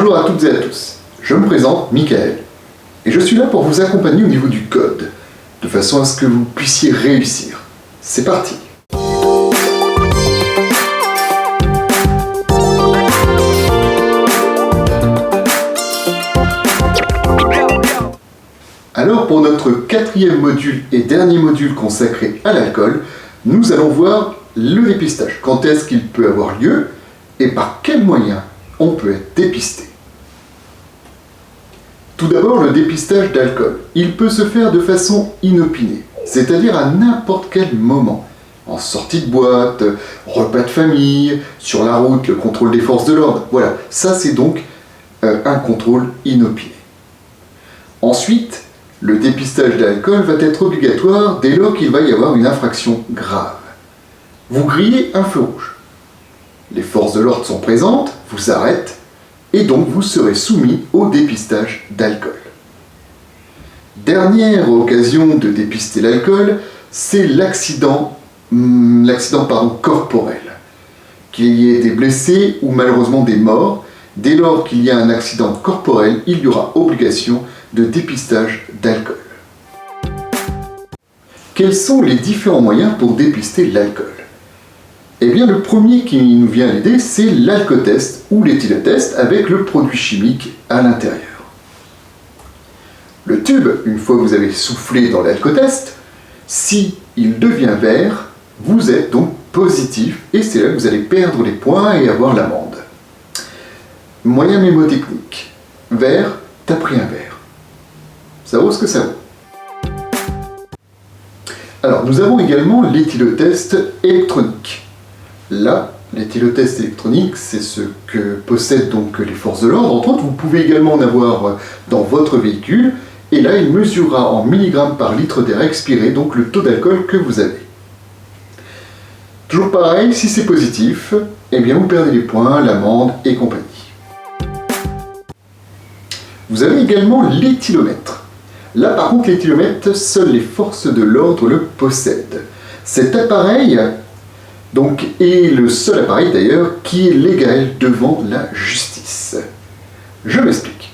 Bonjour à toutes et à tous, je me présente Michael et je suis là pour vous accompagner au niveau du code, de façon à ce que vous puissiez réussir. C'est parti! Alors pour notre quatrième module et dernier module consacré à l'alcool, nous allons voir le dépistage. Quand est-ce qu'il peut avoir lieu et par quels moyens on peut être dépisté. Tout d'abord, le dépistage d'alcool. Il peut se faire de façon inopinée, c'est-à-dire à n'importe quel moment. En sortie de boîte, repas de famille, sur la route, le contrôle des forces de l'ordre. Voilà, ça c'est donc un contrôle inopiné. Ensuite, le dépistage d'alcool va être obligatoire dès lors qu'il va y avoir une infraction grave. Vous grillez un feu rouge. Les forces de l'ordre sont présentes, vous arrêtent, et donc vous serez soumis au dépistage d'alcool. Dernière occasion de dépister l'alcool, c'est l'accident corporel. Qu'il y ait des blessés ou malheureusement des morts, dès lors qu'il y a un accident corporel, il y aura obligation de dépistage d'alcool. Quels sont les différents moyens pour dépister l'alcool ? Eh bien, le premier qui nous vient à l'idée, c'est l'alcotest ou l'éthylotest avec le produit chimique à l'intérieur. Le tube, une fois que vous avez soufflé dans l'alcotest, si il devient vert, vous êtes donc positif et c'est là que vous allez perdre les points et avoir l'amende. Moyen mémotechnique. Vert, t'as pris un verre. Ça vaut ce que ça vaut. Alors, nous avons également l'éthylotest électronique. Là, l'éthylotest électronique, c'est ce que possèdent donc les forces de l'ordre. Entre autres, vous pouvez également en avoir dans votre véhicule. Et là, il mesurera en milligrammes par litre d'air expiré, donc le taux d'alcool que vous avez. Toujours pareil, si c'est positif, eh bien vous perdez les points, l'amende et compagnie. Vous avez également l'éthylomètre. Là, par contre, l'éthylomètre, seules les forces de l'ordre le possèdent. Cet appareil donc, est le seul appareil d'ailleurs qui est légal devant la justice. Je m'explique.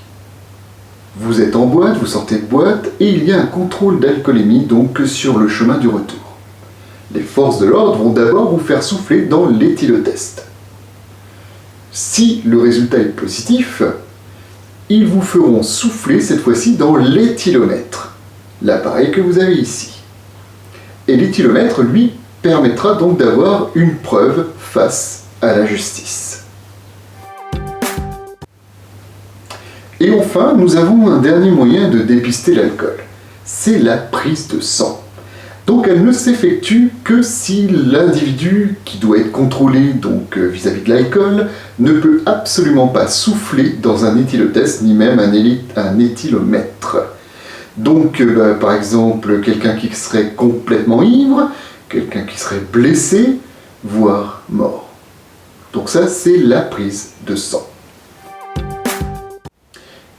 Vous êtes en boîte, vous sortez de boîte et il y a un contrôle d'alcoolémie donc sur le chemin du retour. Les forces de l'ordre vont d'abord vous faire souffler dans l'éthylotest. Si le résultat est positif, ils vous feront souffler cette fois-ci dans l'éthylomètre, l'appareil que vous avez ici. Et l'éthylomètre, lui, permettra donc d'avoir une preuve face à la justice. Et enfin, nous avons un dernier moyen de dépister l'alcool. C'est la prise de sang. Donc elle ne s'effectue que si l'individu qui doit être contrôlé donc vis-à-vis de l'alcool ne peut absolument pas souffler dans un éthylotest ni même un éthylomètre. Donc par exemple quelqu'un qui serait complètement ivre, quelqu'un qui serait blessé, voire mort. Donc ça c'est la prise de sang.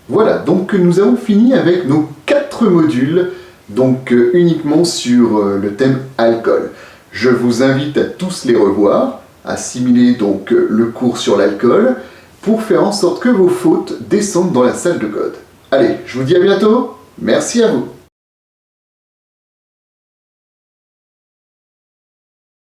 Voilà, donc nous avons fini avec nos 4 modules, donc uniquement sur le thème alcool. Je vous invite à tous les revoir, assimiler donc le cours sur l'alcool, pour faire en sorte que vos fautes descendent dans la salle de code. Allez, je vous dis à bientôt, merci à vous.